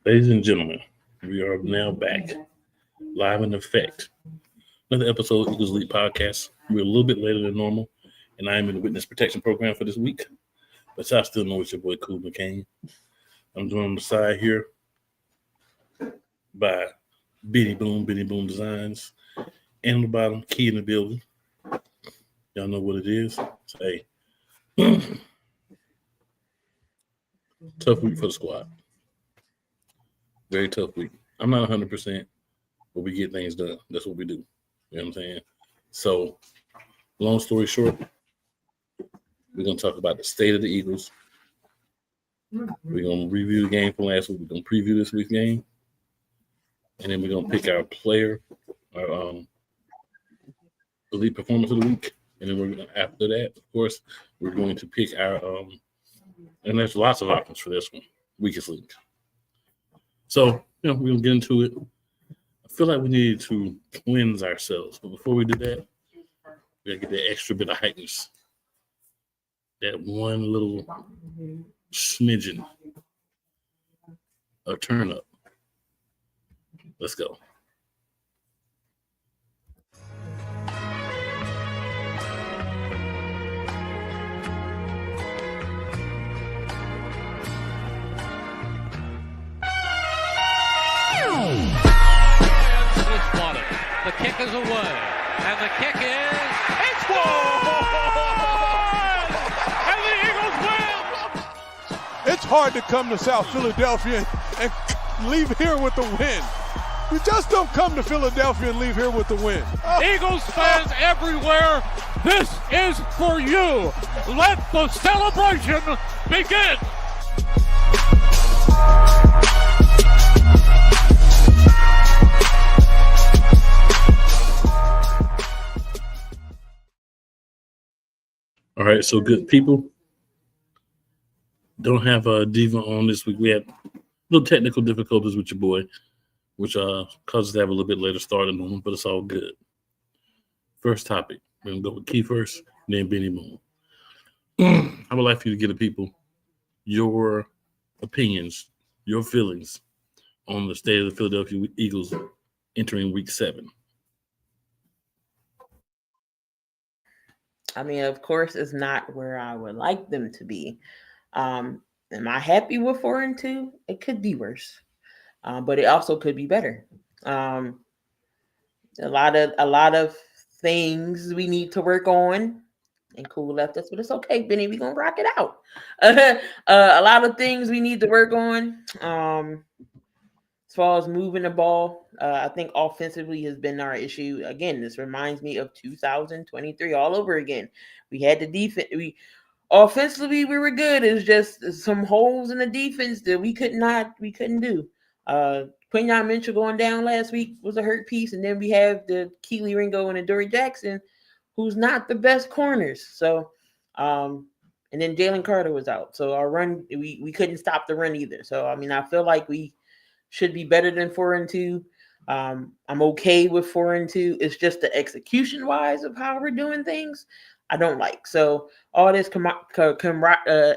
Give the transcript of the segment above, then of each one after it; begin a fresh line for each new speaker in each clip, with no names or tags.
Ladies and gentlemen, we are now back, live in effect. Another episode of Eagles Elite Podcast. We're a little bit later than normal, and I am in the witness protection program for this week. But y'all still know it's your boy Cool McCain. I'm doing on the side here by Bitty Boom Designs. And on the bottom, Key in the building. Y'all know what it is. Say, tough week for the squad. Very tough week. I'm not 100%, but we get things done. That's what we do. You know what I'm saying? So, long story short, we're going to talk about the state of the Eagles. We're going to review the game from last week. We're going to preview this week's game. And then we're going to pick our player, our elite performance of the week. And then we're going to, after that, of course, we're going to pick our, and there's lots of options for this one, Weakest Linc. So, we're going to get into it. I feel like we need to cleanse ourselves. But before we do that, we got to get that extra bit of heightness. That one little smidgen of turn up. Let's go.
The kick is away, and the kick is, it's gone! And the Eagles win!
It's hard to come to South Philadelphia and leave here with the win. You just don't come to Philadelphia and leave here with the win.
Eagles fans everywhere, this is for you. Let the celebration begin.
All right, so good people. Don't have a diva on this week. We had little technical difficulties with your boy, which caused us to have a little bit later start than normal, but it's all good. First topic. We're going to go with Key first, then Benny Moon. I would like for you to give the people your opinions, your feelings on the state of the Philadelphia Eagles entering week 7.
I mean, of course, it's not where I would like them to be. Am I happy with 4-2? It could be worse, but it also could be better. A lot of things we need to work on. And Cool left us, but it's okay, Benny. We're gonna rock it out. A lot of things we need to work on. As far as moving the ball, I think offensively has been our issue. Again, this reminds me of 2023 all over again. We had the defense. Offensively, we were good. It was just some holes in the defense that we couldn't do. Quinyon Mitchell going down last week was a hurt piece, and then we have the Keely Ringo and Adoree Jackson, who's not the best corners. So, and then Jalen Carter was out. So our run, we couldn't stop the run either. So I mean, I feel like we should be better than 4-2. I'm okay with 4-2. It's just the execution wise of how we're doing things I don't like. So all this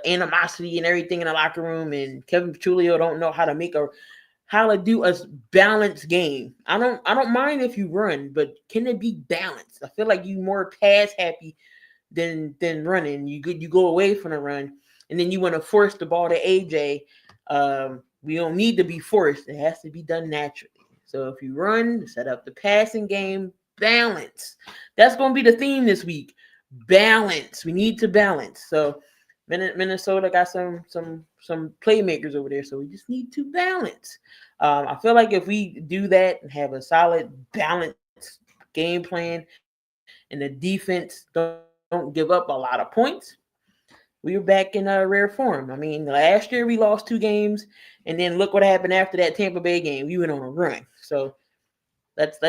animosity and everything in the locker room, and Kevin Petulio don't know how to do a balanced game. I don't mind if you run, but can it be balanced? I feel like you more pass happy than running. You go away from the run, and then you want to force the ball to AJ. We don't need to be forced. It has to be done naturally. So if you run, set up the passing game, balance. That's going to be the theme this week. Balance. We need to balance. So Minnesota got some playmakers over there. So we just need to balance. I feel like if we do that and have a solid, balanced game plan, and the defense don't give up a lot of points, we were back in a rare form. I mean, last year we lost 2 games, and then look what happened after that Tampa Bay game. We went on a run. So let's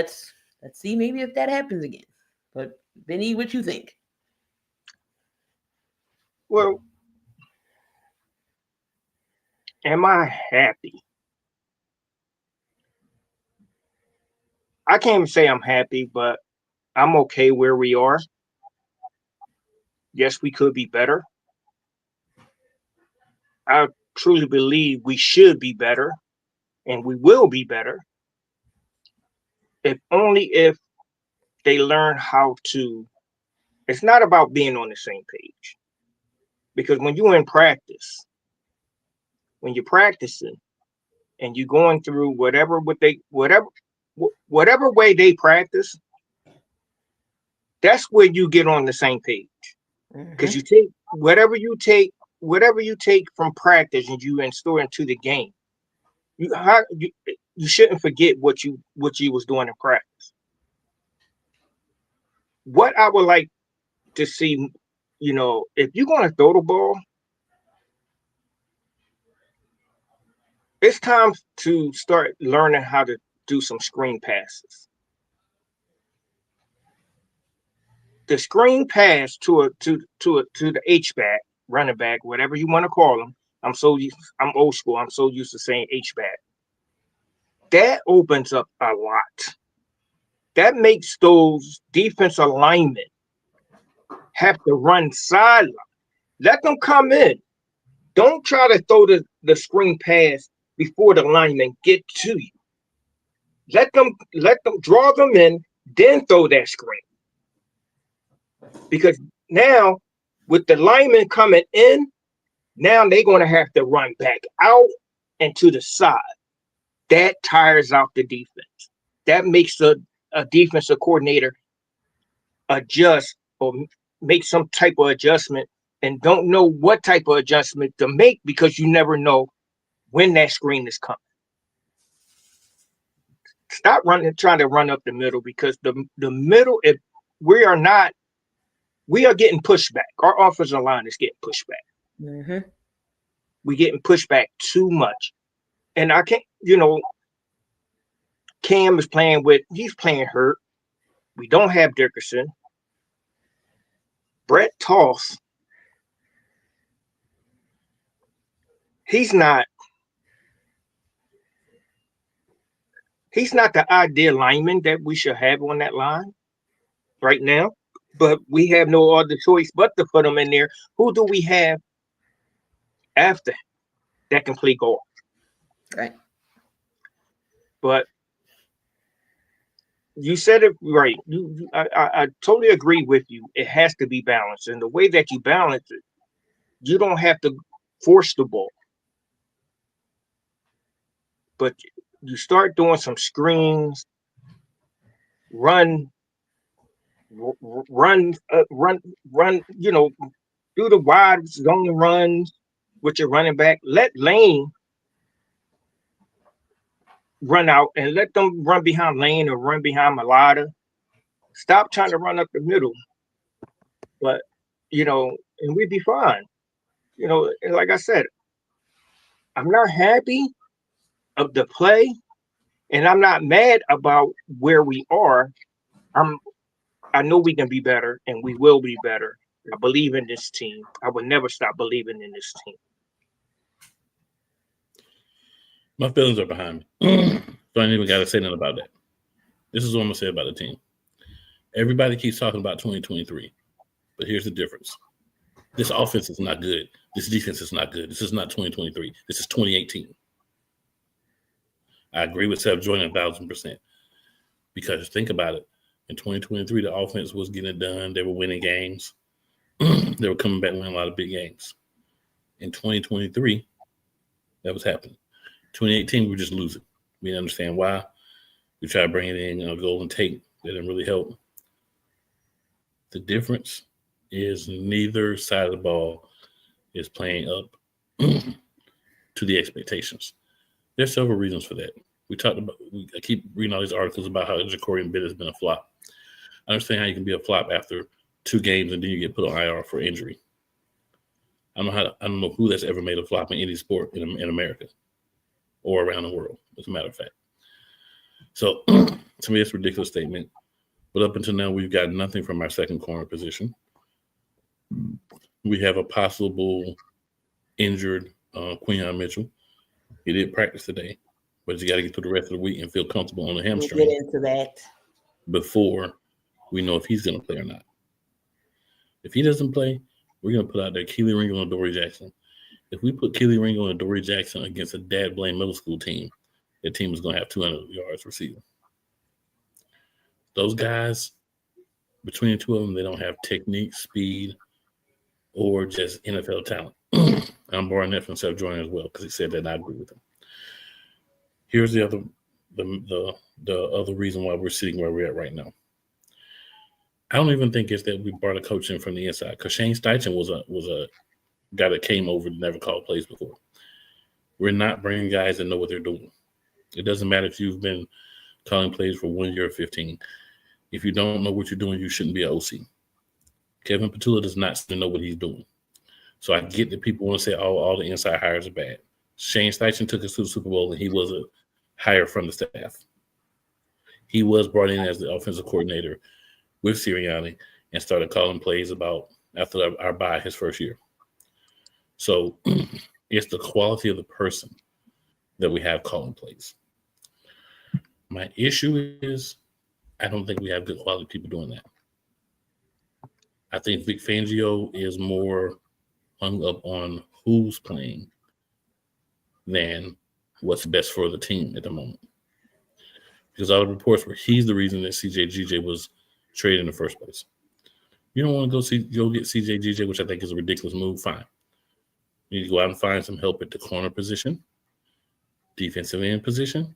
see maybe if that happens again. But Benny, what you think?
Well, am I happy? I can't even say I'm happy, but I'm okay where we are. Yes, we could be better. I truly believe we should be better. and we will be better if only if they learn how to. It's not about being on the same page, because when you're in practice, when you're practicing and you're going through whatever way they practice, that's where you get on the same page. Because you take whatever you take from practice and you install into the game. You shouldn't forget what you was doing in practice. What I would like to see, if you're going to throw the ball, it's time to start learning how to do some screen passes. The screen pass to the H-back, running back, whatever you want to call them. I'm old school. I'm so used to saying H-back. That opens up a lot. That makes those defensive linemen have to run sideline. Let them come in. Don't try to throw the screen pass before the linemen get to you. Let them draw them in, then throw that screen. Because now, with the linemen coming in, now they're going to have to run back out and to the side. That tires out the defense. That makes a defensive coordinator adjust or make some type of adjustment and don't know what type of adjustment to make, because you never know when that screen is coming. Stop trying to run up the middle, because the middle, if we are getting pushed back. Our offensive line is getting pushed back.
Mm-hmm.
We're getting pushed back too much. And I can't, Cam is he's playing hurt. We don't have Dickerson. Brett Toss, he's not the ideal lineman that we should have on that line right now, but we have no other choice but to put him in there. Who do we have after that can play guard?
Right.
But you said it right. I totally agree with you. It has to be balanced. And the way that you balance it, you don't have to force the ball. But you start doing some screens, run, do the wide zone runs with your running back. Let Lane run out and let them run behind Lane or run behind Malata. Stop trying to run up the middle. But, and we'd be fine. And like I said, I'm not happy of the play, and I'm not mad about where we are. I know we can be better, and we will be better. I believe in this team. I will never stop believing in this team.
My feelings are behind me. So I ain't even got to say nothing about that. This is what I'm going to say about the team. Everybody keeps talking about 2023, but here's the difference. This offense is not good. This defense is not good. This is not 2023. This is 2018. I agree with Seth Jordan 1,000%. Because think about it. In 2023, the offense was getting it done. They were winning games. They were coming back and winning a lot of big games. In 2023, that was happening. 2018, we were just losing. We didn't understand why. We tried bringing in Golden Tate. That didn't really help. The difference is neither side of the ball is playing up to the expectations. There's several reasons for that. I keep reading all these articles about how Ja'Cory Bennett has been a flop. I understand how you can be a flop after 2 games and then you get put on IR for injury. I don't know who that's ever made a flop in any sport in America or around the world, as a matter of fact. So to me, it's a ridiculous statement. But up until now, we've got nothing from our second corner position. We have a possible injured Quinyon Mitchell. He did practice today, but he's got to get through the rest of the week and feel comfortable on the hamstring.
We'll get into that
before we know if he's going to play or not. If he doesn't play, we're going to put out there Keely Ringo and Dory Jackson. If we put Keely Ringo and Dory Jackson against a Dad Blaine middle school team, the team was going to have 200 yards receiving. Those guys, between the two of them, they don't have technique, speed, or just NFL talent. I'm borrowing that from Seth Jordan as well because he said that, and I agree with him. Here's the other reason why we're sitting where we're at right now. I don't even think it's that we brought a coach in from the inside, because Shane Steichen was a guy that came over and never called plays before. We're not bringing guys that know what they're doing. It doesn't matter if you've been calling plays for 1 year or 15. If you don't know what you're doing, you shouldn't be an OC. Kevin Petula does not know what he's doing. So I get that people want to say, oh, all the inside hires are bad. Shane Steichen took us to the Super Bowl, and he was a hire from the staff. He was brought in as the offensive coordinator with Sirianni and started calling plays about after our bye his first year. So it's the quality of the person that we have calling plays. My issue is I don't think we have good quality people doing that. I think Vic Fangio is more hung up on who's playing than what's best for the team at the moment. Because all the reports were he's the reason that CJ was traded in the first place. You don't want to go get CJ, which I think is a ridiculous move. Fine. You need to go out and find some help at the corner position, defensive end position,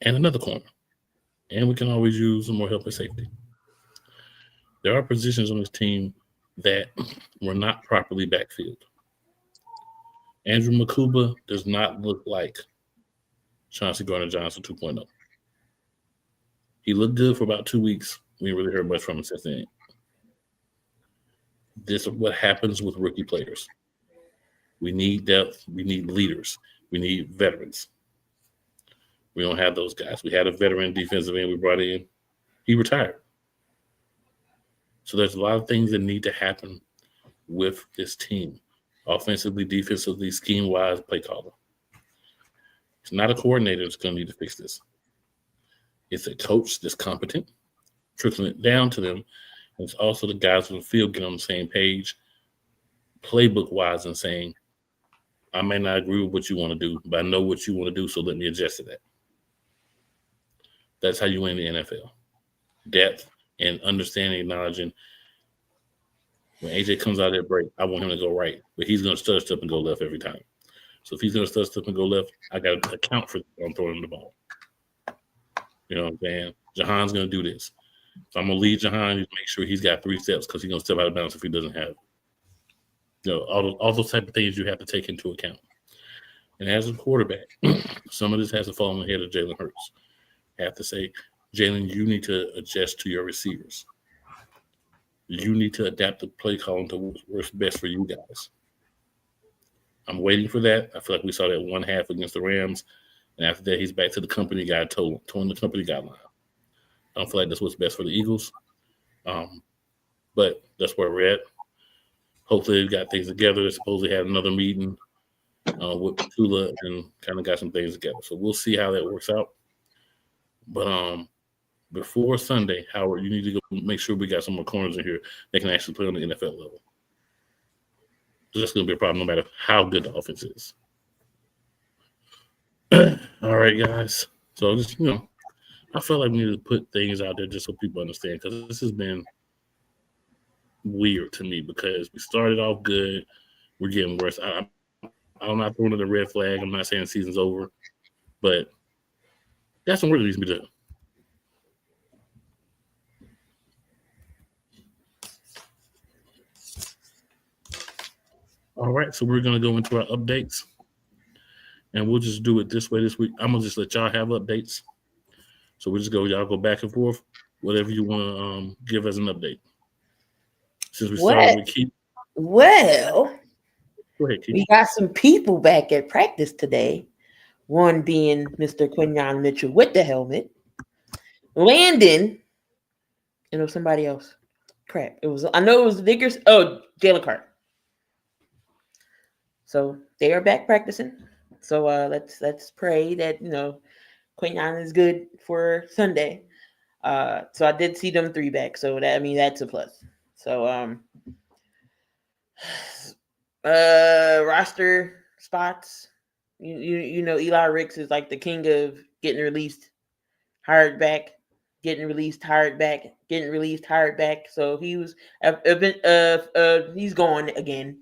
and another corner. And we can always use some more help at safety. There are positions on this team that were not properly backfilled. Andrew Makuba does not look like Chauncey Gardner-Johnson 2.0. He looked good for about 2 weeks. We didn't really heard much from him since then. This is what happens with rookie players. We need depth. We need leaders. We need veterans. We don't have those guys. We had a veteran defensive end we brought in. He retired. So there's a lot of things that need to happen with this team. Offensively, defensively, scheme-wise, play caller. It's not a coordinator that's going to need to fix this. It's a coach that's competent, trickling it down to them. And it's also the guys on the field getting on the same page, playbook-wise, and saying, I may not agree with what you want to do, but I know what you want to do, so let me adjust to that. That's how you win the NFL. Depth and understanding, acknowledging. When AJ comes out of that break, I want him to go right, but he's going to stutter step and go left every time. So if he's going to stutter step and go left, I got to account for I'm throwing him the ball. You know what I'm saying? Jahan's going to do this. So I'm going to lead Jahan and make sure he's got 3 steps because he's going to step out of bounds if he doesn't have it. You know, all those type of things you have to take into account. And as a quarterback, some of this has to fall on the head of Jalen Hurts. I have to say, Jalen, you need to adjust to your receivers. You need to adapt the play calling to what's best for you guys. I'm waiting for that. I feel like we saw that 1 half against the Rams. And after that, he's back to the company guy, towing the company guideline. I don't feel like that's what's best for the Eagles. But that's where we're at. Hopefully they've got things together. They supposedly had another meeting with Tula and kind of got some things together. So we'll see how that works out. But before Sunday, Howard, you need to go make sure we got some more corners in here that can actually play on the NFL level. So that's going to be a problem no matter how good the offense is. All right, guys. So just, I feel like we need to put things out there just so people understand, because this has been weird to me because we started off good. We're getting worse. I'm not throwing it a red flag. I'm not saying the season's over, but that's some work that needs to be done. All right, so we're going to go into our updates, and we'll just do it this way this week. I'm going to just let y'all have updates. So we'll just y'all go back and forth, whatever you want to give as an update. Since we started with Keith.
Well,
go ahead, Keith.
We got some people back at practice today. One being Mr. Quinyon Mitchell with the helmet. Landon, and it was somebody else. Crap. I know it was Vickers. Oh, Jalen Carter. So they are back practicing. So let's pray that Quinyon is good for Sunday. So I did see them 3 back. So that's a plus. So roster spots. You know Eli Ricks is like the king of getting released, hired back, getting released, hired back, getting released, hired back. So he was he's gone again.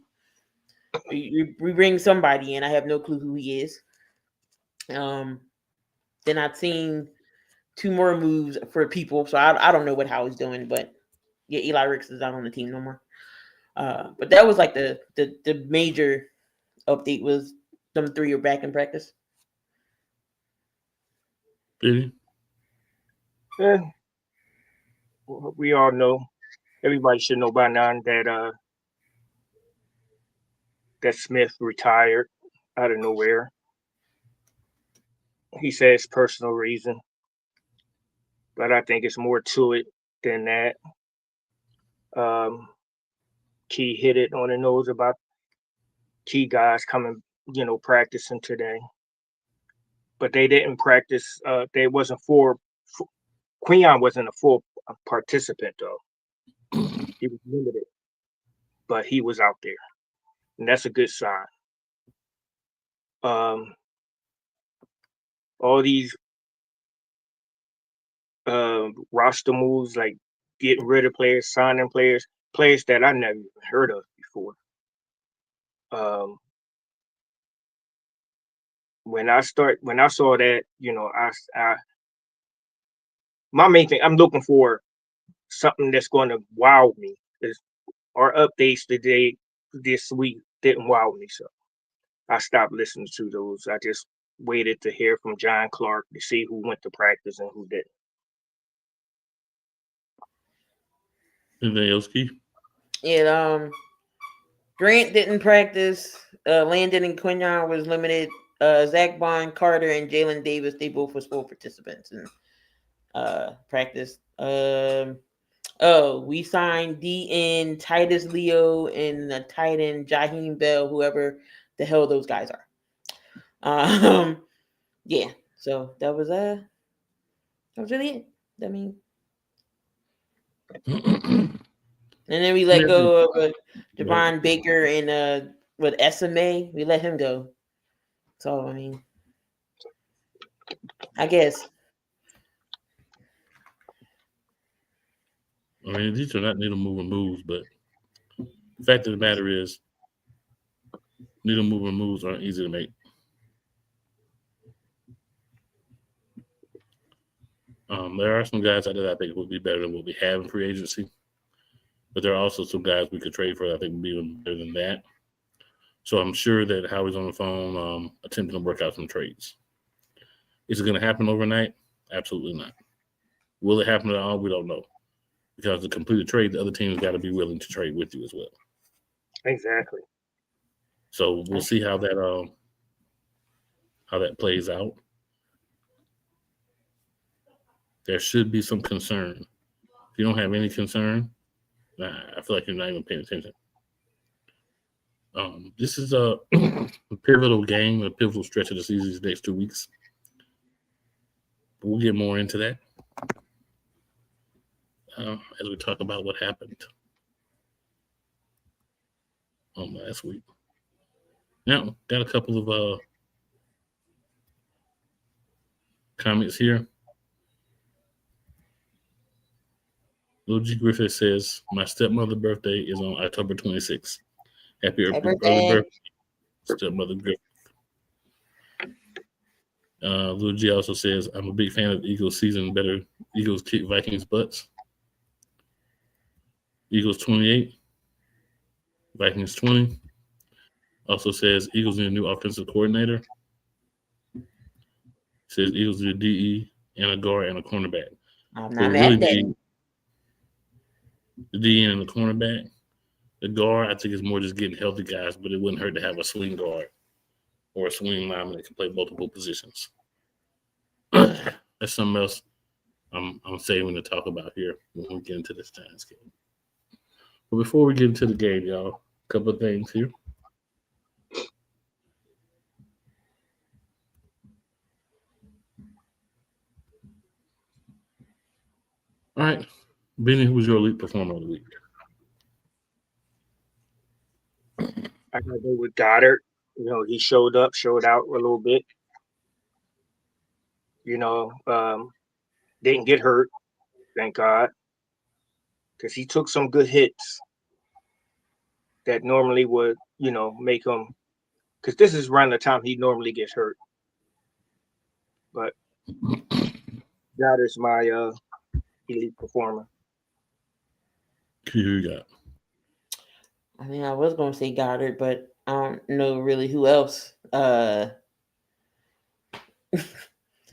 We bring somebody in. I have no clue who he is. Then I've seen 2 more moves for people, so I don't know what Howie's doing, but yeah, Eli Ricks is not on the team no more. But that was like the major update was them 3 are back in practice.
Billy?
Yeah. We all know, everybody should know by now that Smith retired out of nowhere. He says personal reason, but I think it's more to it than that. Key hit it on the nose about key guys coming, practicing today, but they didn't practice. They wasn't Quinyon wasn't a full participant though. He was limited, but he was out there, and that's a good sign. All these roster moves, like getting rid of players, signing players that I never even heard of before. When I saw that, my main thing, I'm looking for something that's going to wow me. Our updates today, this week, didn't wow me, so I stopped listening to those. I just waited to hear from John Clark to see who went to practice and who didn't.
Anything else, Keith?
Yeah, Grant didn't practice. Landon and Quinyon was limited. Zach Bond, Carter, and Jalen Davis, they both was full participants in practice. We signed DN, Titus Leo, and the tight end Jaheim Bell, whoever the hell those guys are. Yeah. So that was really it. I mean, and then we let go of Javon Baker and with SMA, we let him go. So I mean, I guess.
I mean, these are not needle moving moves, but the fact of the matter is, needle moving moves aren't easy to make. There are some guys out there that I think would be better than what we have in free agency, but there are also some guys we could trade for that I think would be even better than that. So I'm sure that Howie's on the phone attempting to work out some trades. Is it going to happen overnight? Absolutely not. Will it happen at all? We don't know. Because to complete a trade, the other team's got to be willing to trade with you as well.
Exactly.
So we'll see how that plays out. There should be some concern. If you don't have any concern, I feel like you're not even paying attention. This is a pivotal game, a pivotal stretch of the season these next 2 weeks. But we'll get more into that as we talk about what happened last week. Now, got a couple of comments here. Lil G Griffith says, my stepmother's birthday is on October 26th. Happy early birthday, stepmother Griffith. Lil G also says, I'm a big fan of Eagles season. Better Eagles kick Vikings butts. Eagles 28, Vikings 20. Also says Eagles need a new offensive coordinator. Says Eagles need a DE and a guard and a cornerback.
I'm not mad at that.
The DE and the cornerback. The guard, I think, is more just getting healthy guys, but it wouldn't hurt to have a swing guard or a swing lineman that can play multiple positions. That's something else I'm saving to talk about here when we get into this Giants game. But before we get into the game, y'all, a couple of things here. All right. Benny, who was your elite performer of the week?
I gotta go with Goddard. You know, he showed out a little bit. You know, didn't get hurt, thank God, because he took some good hits that normally would, you know, make him. Because this is around the time he normally gets hurt. But that is my elite performer.
Who you got?
I mean, I was gonna say Goddard, but I don't know really who else.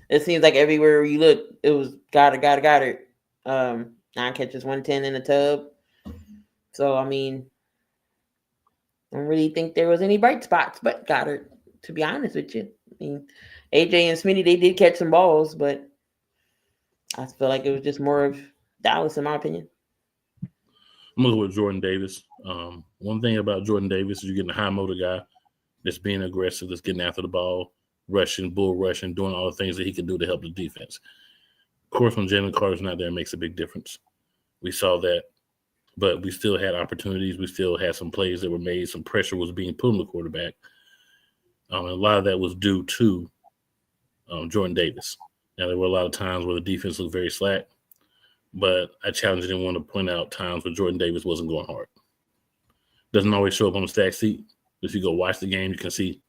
It seems like everywhere you look, it was Goddard. 9 catches, 110 in the tub. So I mean, I don't really think there was any bright spots, but Goddard. To be honest with you, I mean, AJ and Smitty, they did catch some balls, but I feel like it was just more of Dallas, in my opinion.
I'm gonna go with Jordan Davis. One thing about Jordan Davis is you're getting a high motor guy that's being aggressive, that's getting after the ball, rushing, bull rushing, doing all the things that he can do to help the defense. Of course, when Jalen Carter's not there, it makes a big difference. We saw that, but we still had opportunities. We still had some plays that were made. Some pressure was being put on the quarterback. And a lot of that was due to Jordan Davis. Now, there were a lot of times where the defense looked very slack, but I challenge anyone to point out times where Jordan Davis wasn't going hard. Doesn't always show up on the stat sheet. If you go watch the game, you can see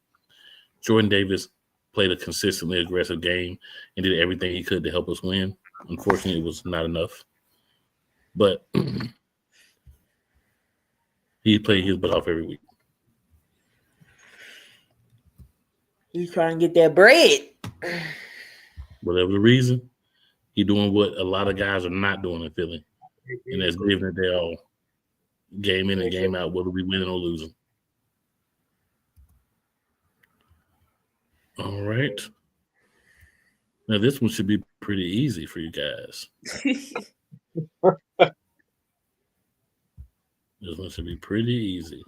Jordan Davis played a consistently aggressive game and did everything he could to help us win. Unfortunately, it was not enough. But he played his butt off every week.
He's trying to get that bread.
Whatever the reason, he's doing what a lot of guys are not doing in Philly. And that's giving it their all. Game in and game out, whether we winning or losing. All right. Now, this one should be pretty easy for you guys. This one should be pretty easy.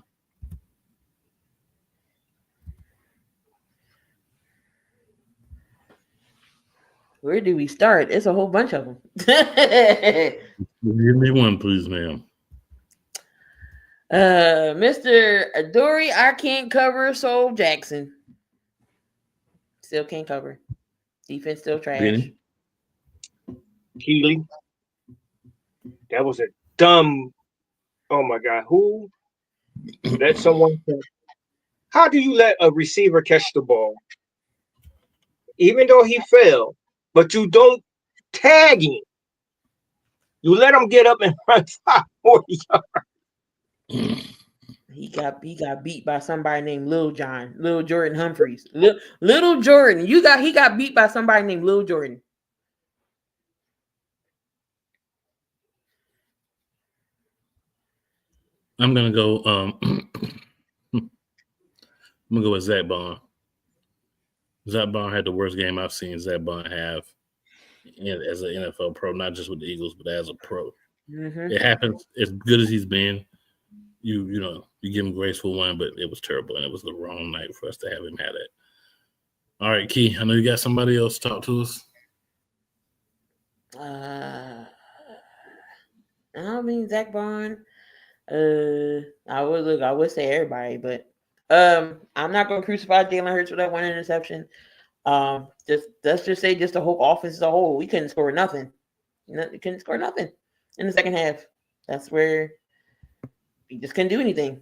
Where do we start? It's a whole bunch of them.
Give me one, please, ma'am.
Mr. Adoree, I can't cover Soul Jackson. Still can't cover. Defense still trash.
Benny?
Keely. That was a dumb. Oh my God. Who let someone? How do you let a receiver catch the ball? Even though he fell, but you don't tag him. You let him get up and run 5 more yards.
He got beat by somebody named Lil Jordan Humphreys. Little Jordan. He got beat by somebody named Lil Jordan.
I'm gonna go. I'm gonna go with Zach Bond. Zach Bond had the worst game I've seen Zach Bond have as an NFL pro, not just with the Eagles, but as a pro.
Mm-hmm.
It happens. As good as he's been, you give him grace for one, but it was terrible, and it was the wrong night for us to have him have it. All right, Key, I know you got somebody else to talk to us.
I mean Zach Bond. I would say everybody, but I'm not gonna crucify Jalen Hurts for that one interception. Let's just say just the whole offense as a whole, we couldn't score nothing. We couldn't score nothing in the second half. That's where we just couldn't do anything.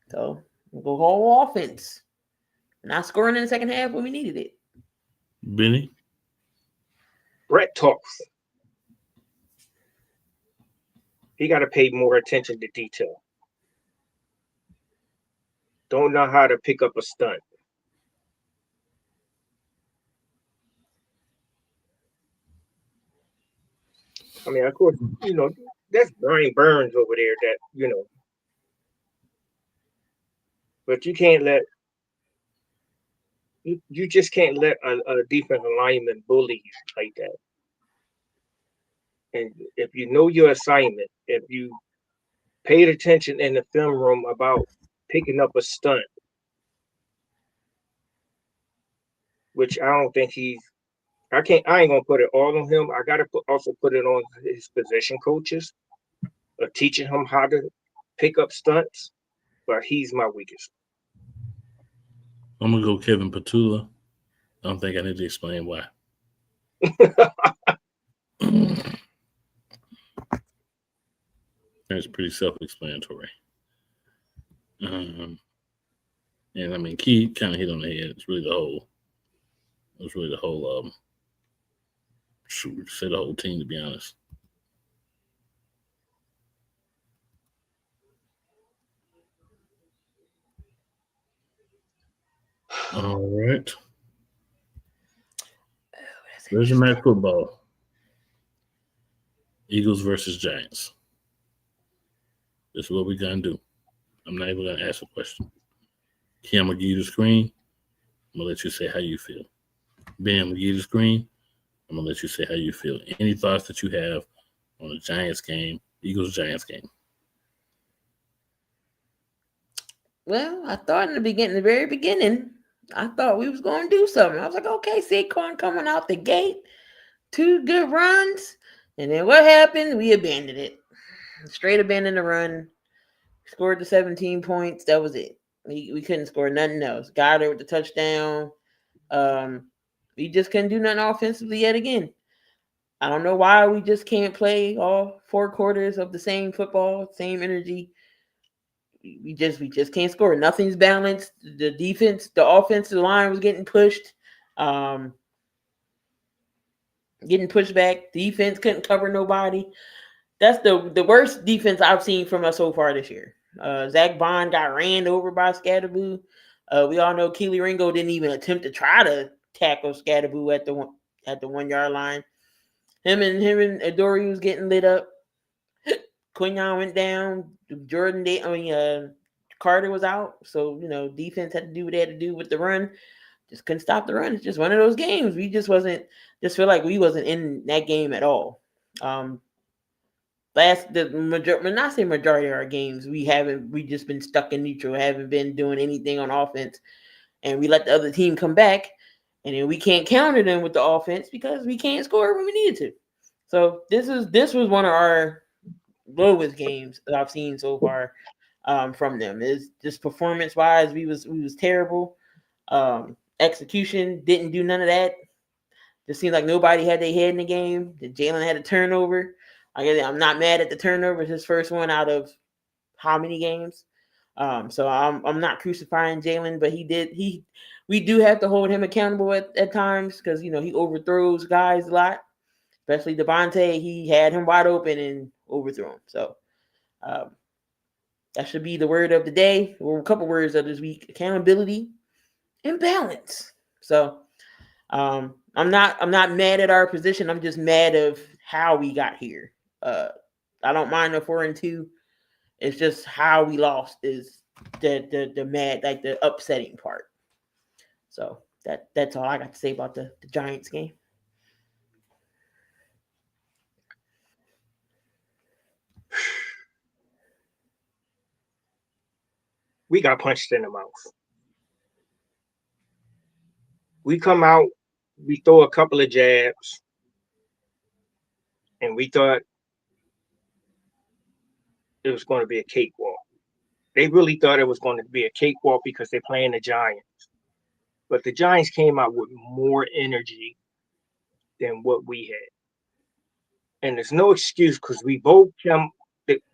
So we'll go whole offense. Not scoring in the second half when we needed it.
Benny?
Brett talks. He got to pay more attention to detail. Don't know how to pick up a stunt. I mean, of course, that's Brian Burns over there that, but you can't let, you just can't let a defensive lineman bully you like that. And if you know your assignment, if you paid attention in the film room about picking up a stunt, which I don't think I ain't gonna put it all on him. I gotta also put it on his position coaches, teaching him how to pick up stunts. But he's my weakest.
I'm gonna go Kevin Petula. I don't think I need to explain why. It's pretty self-explanatory. And I mean, Key kind of hit on the head. It's really the whole. It was really the whole. Say the whole team, to be honest. All right. Thursday night football. Eagles versus Giants. This is what we're gonna do. I'm not even gonna ask a question. Kim, I'm gonna give you the screen. I'm gonna let you say how you feel. Ben, I'm gonna give you the screen. I'm gonna let you say how you feel. Any thoughts that you have on the Giants game, Eagles Giants game?
Well, I thought in the very beginning, I thought we was going to do something. I was like, okay, Saquon coming out the gate, 2 good runs, and then what happened? We abandoned it. Straight abandoned the run. Scored the 17 points. That was it. We couldn't score nothing else. Goddard with the touchdown. We just couldn't do nothing offensively yet again. I don't know why we just can't play all 4 quarters of the same football, same energy. We just can't score. Nothing's balanced. The defense, the offensive line was getting pushed, getting pushed back. Defense couldn't cover nobody. That's the worst defense I've seen from us so far this year. Zach Bond got ran over by Scatterboo. We all know Keely Ringo didn't even attempt to try to tackle Scatterboo at the 1 yard line. Him and Adoree was getting lit up. Quinyon went down. Carter was out. So, defense had to do what they had to do with the run. Just couldn't stop the run. It's just one of those games. We just feel like we wasn't in that game at all. Majority of our games, we just been stuck in neutral, haven't been doing anything on offense. And we let the other team come back. And then we can't counter them with the offense because we can't score when we needed to. So this was one of our lowest games that I've seen so far from them. Is just performance wise, we was terrible. Execution didn't do none of that. Just seemed like nobody had their head in the game. Jalen had a turnover. I'm not mad at the turnover. It's his first one out of how many games? So I'm not crucifying Jalen, but we do have to hold him accountable at times because he overthrows guys a lot, especially Devontae. He had him wide open and overthrew him. So that should be the word of the day, or a couple words of this week: accountability and balance. So I'm not mad at our position. I'm just mad of how we got here. I don't mind the 4-2. It's just how we lost is the mad, like the upsetting part. So that's all I got to say about the Giants game.
We got punched in the mouth. We come out, we throw a couple of jabs, and we thought it was going to be a cakewalk. They really thought it was going to be a cakewalk because they're playing the Giants. But the Giants came out with more energy than what we had. And there's no excuse because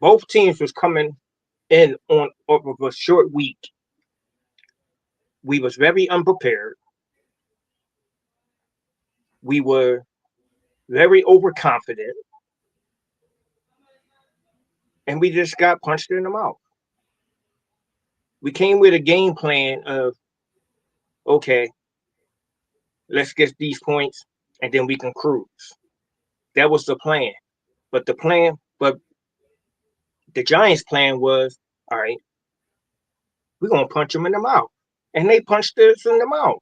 both teams was coming in on of a short week. We was very unprepared. We were very overconfident. And we just got punched in the mouth. We came with a game plan of, okay, let's get these points and then we can cruise. That was the plan. But the Giants' plan was, all right, we're going to punch them in the mouth. And they punched us in the mouth.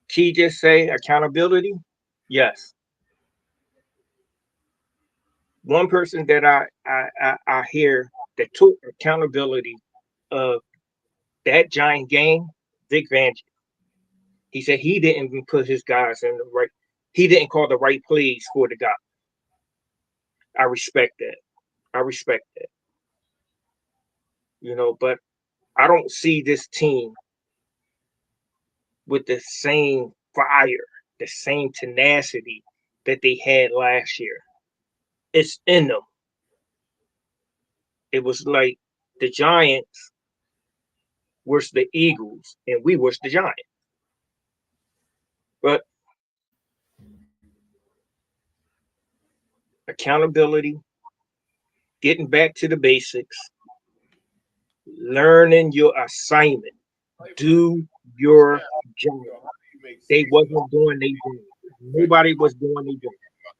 Key just say accountability. Yes. One person that I hear that took accountability of that Giant game, Vic Fangio. He said he didn't even put his guys in the right. He didn't call the right plays for the guy. I respect that. But I don't see this team with the same fire, the same tenacity that they had last year. It's in them. It was like the Giants versus the Eagles, and we versus the Giants. But accountability, getting back to the basics, learning your assignment, do your job. They wasn't doing their job. Nobody was doing their job.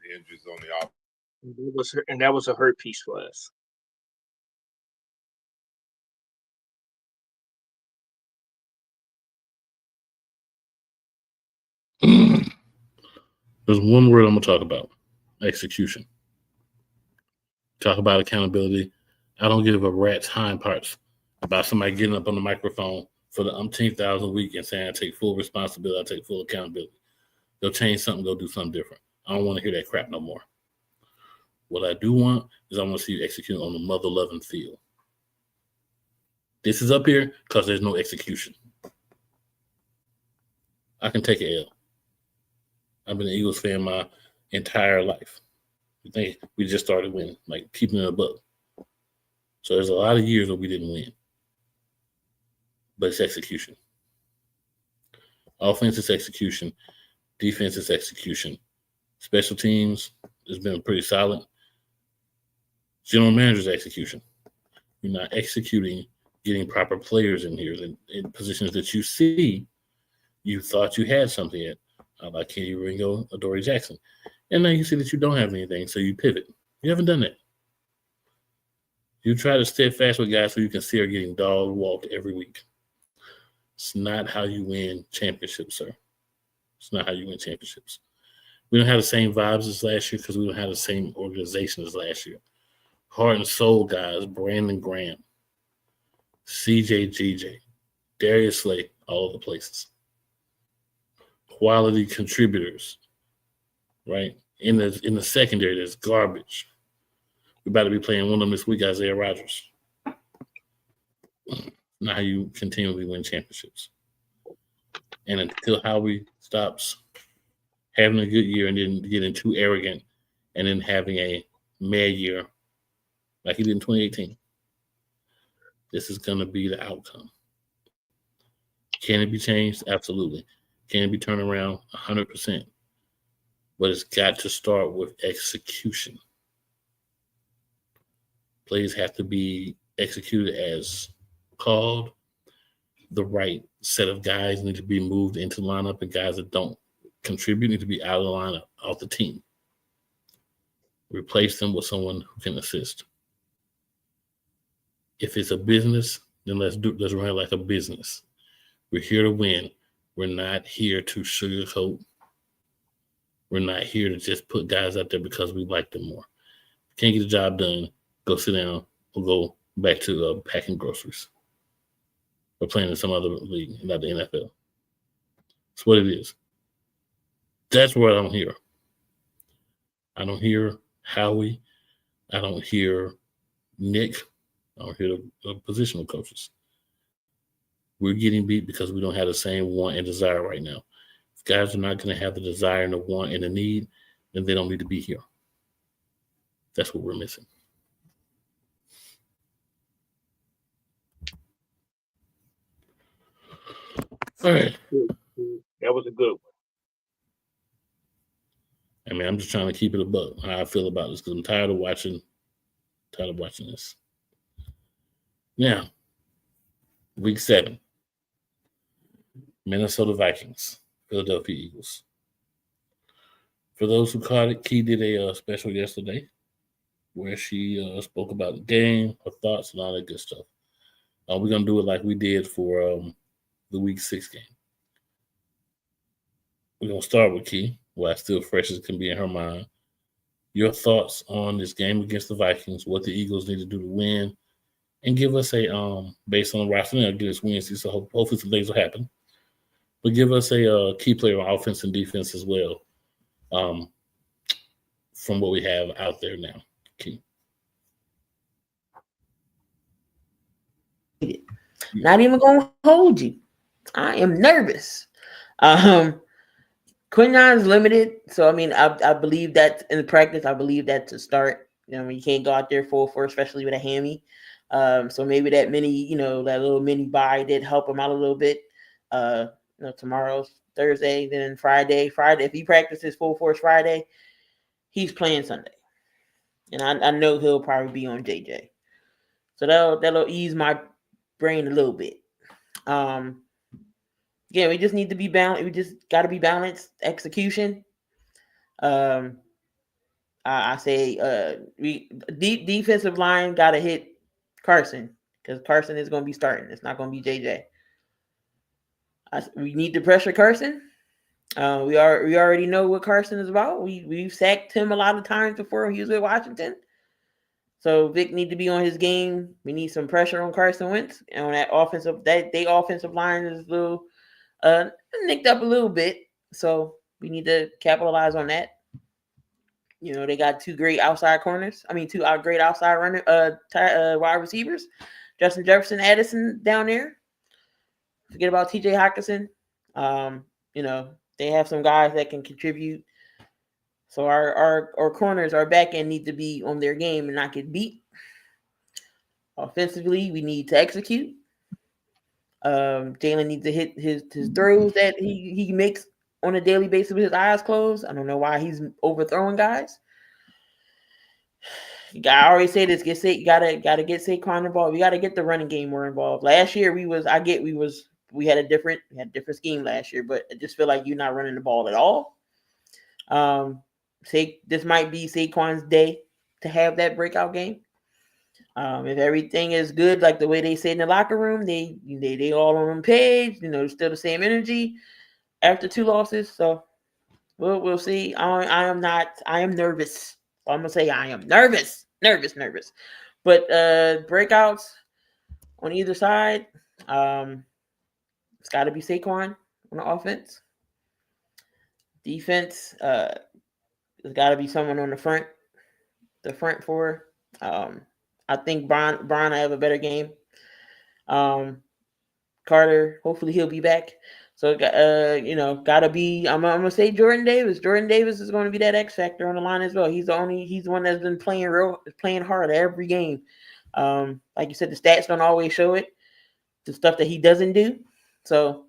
The injuries on the offense.
And that was a hurt piece for us.
There's one word I'm gonna talk about: execution. Talk about accountability. I don't give a rat's hind parts about somebody getting up on the microphone for the umpteenth thousand week and saying I take full responsibility, I take full accountability. They'll change something, they'll do something different. I don't want to hear that crap no more. What I do want is I want to see you execute on the mother-loving field. This is up here because there's no execution. I can take an L. I've been an Eagles fan my entire life. I think we just started winning, like keeping it above. So there's a lot of years where we didn't win. But it's execution. Offense is execution. Defense is execution. Special teams has been pretty solid. General manager's execution. You're not executing, getting proper players in here in positions that you see you thought you had something at. Like Kenny Ringo or Dory Jackson. And now you see that you don't have anything, so you pivot. You haven't done that. You try to steadfast with guys so you can see her getting dog walked every week. It's not how you win championships, sir. It's not how you win championships. We don't have the same vibes as last year because we don't have the same organization as last year. Heart and soul guys, Brandon Graham, CJ GJ, Darius Slay, all of the places. Quality contributors, right? In the secondary, there's garbage. We're about to be playing one of them this week, Isaiah Rodgers. Not how you continually win championships. And until Howie stops having a good year and then getting too arrogant and then having a mad year like he did in 2018, this is going to be the outcome. Can it be changed? Absolutely. Can it be turned around? 100%. But it's got to start with execution. Plays have to be executed as called. The right set of guys need to be moved into lineup, and guys that don't contribute need to be out of the lineup, off the team. Replace them with someone who can assist. If it's a business, then let's run it like a business. We're here to win. We're not here to sugarcoat. We're not here to just put guys out there because we like them more. Can't get the job done, go sit down or go back to packing groceries or playing in some other league, not the NFL. That's what it is. That's what I don't hear. I don't hear Howie. I don't hear Nick. I don't hear the positional coaches. We're getting beat because we don't have the same want and desire right now. If guys are not going to have the desire and the want and the need, then they don't need to be here. That's what we're missing. All right.
That was a good one.
I mean, I'm just trying to keep it above how I feel about this because I'm tired of watching this. Now, week 7. Minnesota Vikings, Philadelphia Eagles. For those who caught it, Key did a special yesterday where she spoke about the game, her thoughts, and all that good stuff. We're going to do it like we did for the week 6 game. We're going to start with Key, while still fresh as can be in her mind. Your thoughts on this game against the Vikings, what the Eagles need to do to win, and give us a, based on the roster, now get us Wednesday, so hopefully some things will happen. But give us a key player on offense and defense as well from what we have out there now. Key.
Not even gonna hold you. I am nervous. Quinnon's limited, so I mean, I believe that in practice. I believe that to start. You can't go out there full force, especially with a hammy. So maybe that that little mini bye did help him out a little bit. Tomorrow's Thursday, then Friday. If he practices full force Friday, he's playing Sunday, and I know he'll probably be on JJ. So that'll ease my brain a little bit. Yeah, we just need to be balanced. We just got to be balanced execution. I say we defensive line got to hit Carson because Carson is going to be starting. It's not going to be JJ. We need to pressure Carson. We already know what Carson is about. We've sacked him a lot of times before he was with Washington. So Vic need to be on his game. We need some pressure on Carson Wentz and on that offensive line is a little nicked up a little bit. So we need to capitalize on that. They got two great outside corners. Two great outside wide receivers. Justin Jefferson, Addison down there. Forget about TJ Hockenson. They have some guys that can contribute. So our corners, our back end need to be on their game and not get beat. Offensively, we need to execute. Jalen needs to hit his throws that he makes on a daily basis with his eyes closed. I don't know why he's overthrowing guys. I already say this. You gotta get Saquon involved. We gotta get the running game more involved. Last year we had a different scheme last year, but I just feel like you're not running the ball at all. This might be Saquon's day to have that breakout game. If everything is good, like the way they say in the locker room, they all on one page. Still the same energy after 2 losses. So we'll see. I am nervous. I'm gonna say I am nervous. But breakouts on either side. It's got to be Saquon on the offense. Defense, there's got to be someone on the front four. I think Brian will have a better game. Carter, hopefully he'll be back. So, gotta be. I'm gonna say Jordan Davis. Jordan Davis is going to be that X factor on the line as well. He's the one that's been playing hard every game. Like you said, the stats don't always show it. The stuff that he doesn't do. So,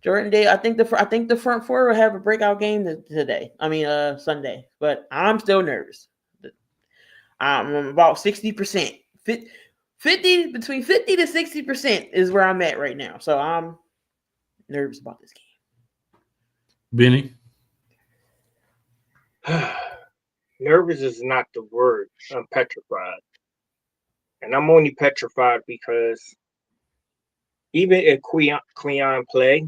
Jordan Davis. I think the front four will have a breakout game today. Sunday. But I'm still nervous. I'm about 60%. 50 between 50 to 60% is where I'm at right now. So I'm nervous about this game.
Benny?
Nervous is not the word. I'm petrified. And I'm only petrified because even if Cleon play,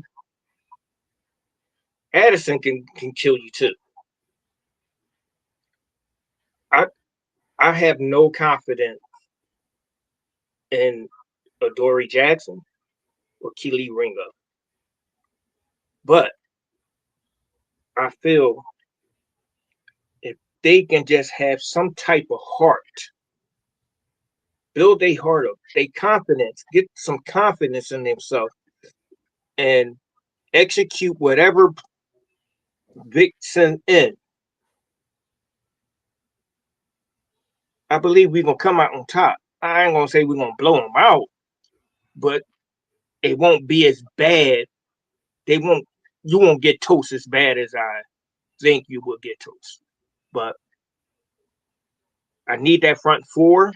Addison can kill you too. I have no confidence in Adoree Jackson or Kelee Ringo. But I feel if they can just have some type of heart, build their heart up, their confidence, get some confidence in themselves, and execute whatever Vic sent in, I believe we're going to come out on top. I ain't going to say we're going to blow them out, but it won't be as bad. You won't get toast as bad as I think you will get toast. But I need that front four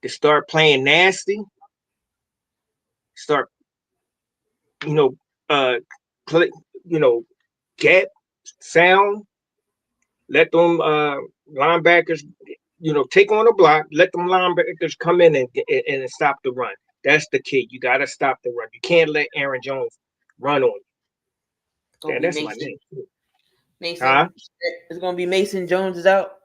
to start playing nasty. Start, play, gap sound. Let them linebackers, take on the block. Let them linebackers come in and stop the run. That's the key. You got to stop the run. You can't let Aaron Jones run on you. That's my name.
Mason. It's going to be Mason Jones is out.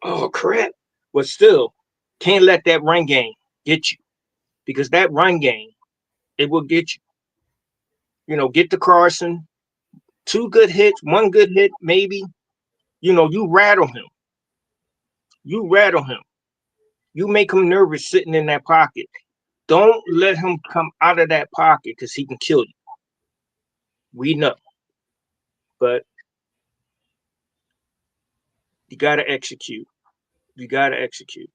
Oh, crap. But still, can't let that run game get you. Because that run game, it will get you. Get to Carson. 2 good hits, 1 good hit, maybe. You rattle him. You make him nervous sitting in that pocket. Don't let him come out of that pocket because he can kill you. We know. But you got to execute. You got to execute.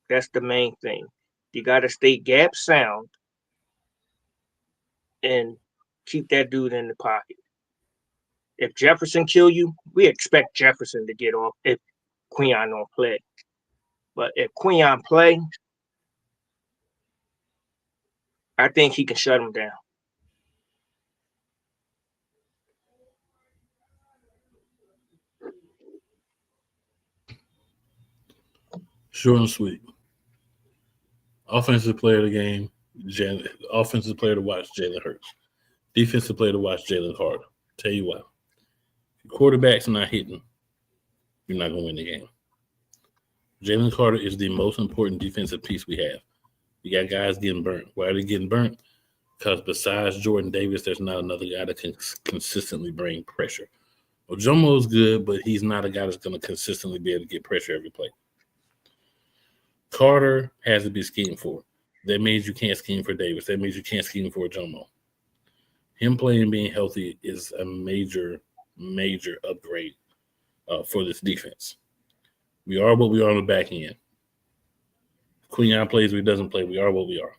That's the main thing. You got to stay gap sound and keep that dude in the pocket. If Jefferson kill you, we expect Jefferson to get off if Quinyon don't play. But if Quinyon play, I think he can shut him down.
Short and sweet. Offensive player of the game, offensive player to watch, Jalen Hurts. Defensive player to watch, Jalen Carter. Tell you why. If your quarterback's not hitting, you're not going to win the game. Jalen Carter is the most important defensive piece we have. You got guys getting burnt. Why are they getting burnt? Because besides Jordan Davis, there's not another guy that can consistently bring pressure. Ojomo is good, but he's not a guy that's going to consistently be able to get pressure every play. Carter has to be schemed for. That means you can't scheme for Davis. That means you can't scheme for Ojomo. Him playing and being healthy is a major, major upgrade for this defense. We are what we are on the back end. Quinyon plays or he doesn't play, we are what we are.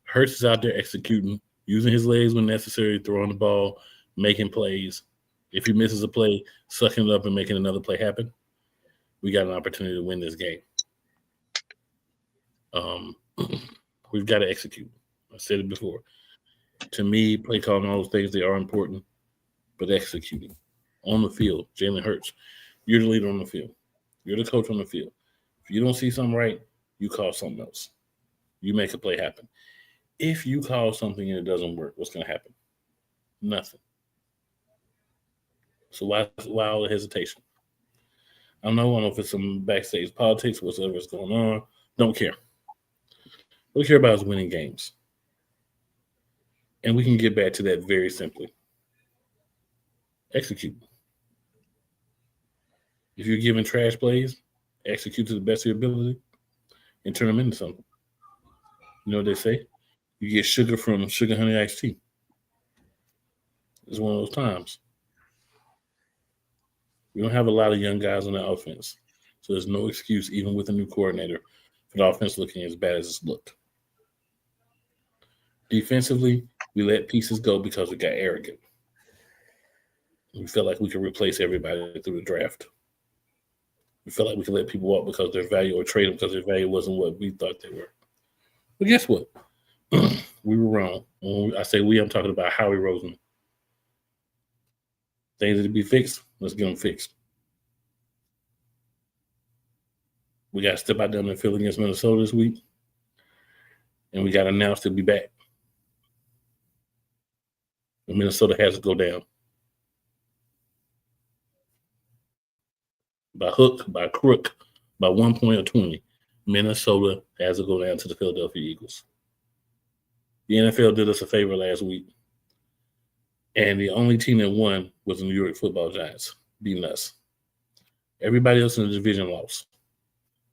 Hurts is out there executing, using his legs when necessary, throwing the ball, making plays. If he misses a play, sucking it up and making another play happen. We got an opportunity to win this game. We've got to execute. I said it before. To me, play calling, all those things, they are important, but executing. On the field, Jalen Hurts, you're the leader on the field. You're the coach on the field. If you don't see something right, you call something else. You make a play happen. If you call something and it doesn't work, what's going to happen? Nothing. So why all the hesitation? I don't know if it's some backstage politics, whatever's going on. Don't care. What we care about is winning games. And we can get back to that very simply. Execute. If you're giving trash plays, execute to the best of your ability and turn them into something. You know what they say? You get sugar from sugar honey iced tea. It's one of those times. We don't have a lot of young guys on the offense. So there's no excuse, even with a new coordinator, for the offense looking as bad as it's looked. Defensively, we let pieces go because we got arrogant. We felt like we could replace everybody through the draft. We felt like we could let people walk because their value, or trade them because their value wasn't what we thought they were. But guess what? We were wrong. When I say we, I'm talking about Howie Roseman. Things that to be fixed, let's get them fixed. We got to step out there in the field against Minnesota this week, and we got to announce to be back. And Minnesota has to go down. By hook, by crook, by 1 point or 20, Minnesota has to go down to the Philadelphia Eagles. The NFL did us a favor last week, and the only team that won was the New York Football Giants, beating us. Everybody else in the division lost.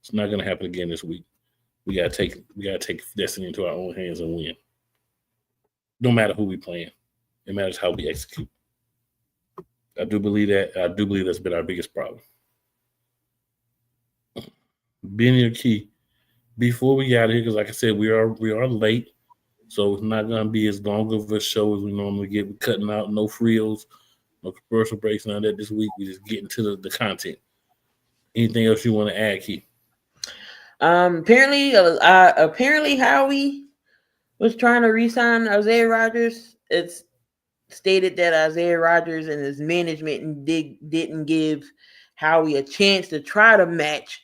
It's not going to happen again this week. We got to take destiny into our own hands and win. No matter who we playing, it matters how we execute. I do believe that. I do believe that's been our biggest problem. Being your key before we get out of here, because like I said, we are late, so it's not going to be as long of a show as we normally get. We're cutting out no frills, no commercial breaks, none of that this week. We just get into the content. Anything else you want to add, Key?
Apparently Howie was trying to re-sign Isaiah Rodgers. It's stated that Isaiah Rodgers and his management didn't give Howie a chance to try to match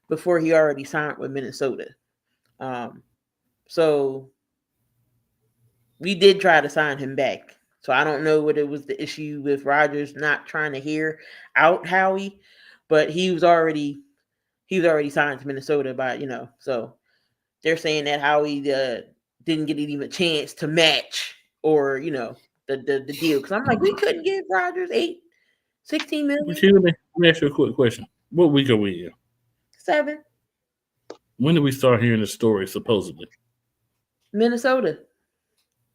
before he already signed with Minnesota. So we did try to sign him back. So I don't know what it was the issue with Rodgers not trying to hear out Howie, but he was already signed to Minnesota so they're saying that Howie didn't get even a chance to match or, the deal. Because I'm like, we couldn't give Rodgers $16 million.
Let me ask you a quick question. What week are we in?
7.
When did we start hearing this story, supposedly?
Minnesota.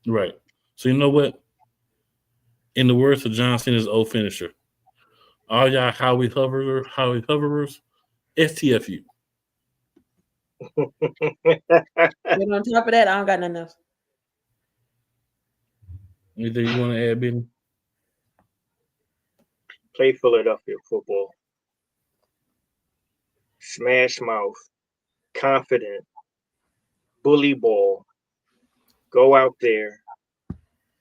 Right. So you know what? In the words of John Cena's old finisher, all y'all Howie hoverers, STFU.
And on top of that, I don't got nothing else.
Anything you want to add, Benny?
Play Philadelphia football. Smash mouth. Confident. Bully ball. Go out there.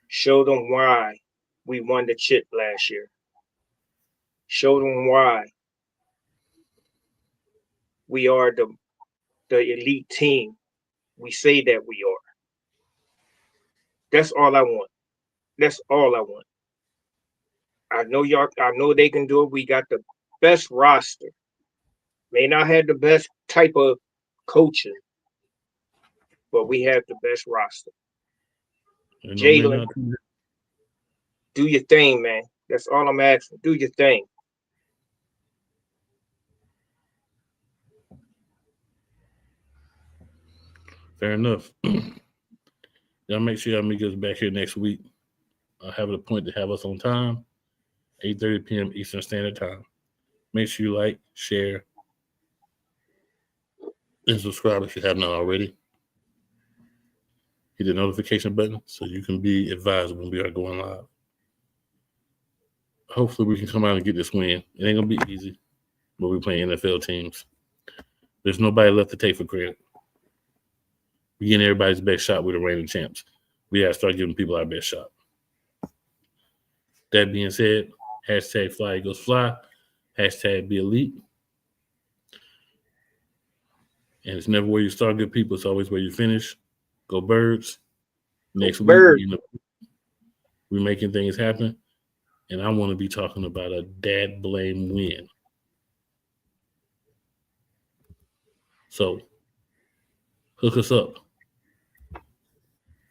Show them why we won the chip last year. Show them why we are the elite team we say that we are. That's all I want. That's all I want. I know they can do it. We got the best roster. May not have the best type of coaching, but we have the best roster. Jalen, do your thing, man. That's all I'm asking. Do your thing.
Fair enough. Y'all make sure y'all meet us back here next week. I'll have it a point to have us on time, 8:30 p.m. Eastern Standard Time. Make sure you like, share, and subscribe if you have not already. Hit the notification button so you can be advised when we are going live. Hopefully we can come out and get this win. It ain't going to be easy, but we're playing NFL teams. There's nobody left to take for credit. We're getting everybody's best shot with the reigning champs. We got to start giving people our best shot. That being said, hashtag Fly Eagles Fly, hashtag Be Elite. And it's never where you start, good people. It's always where you finish. Go Birds. Next week, we're making things happen. And I want to be talking about a dad blame win. So, hook us up,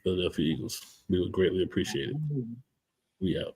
Philadelphia Eagles. We would greatly appreciate it. We out.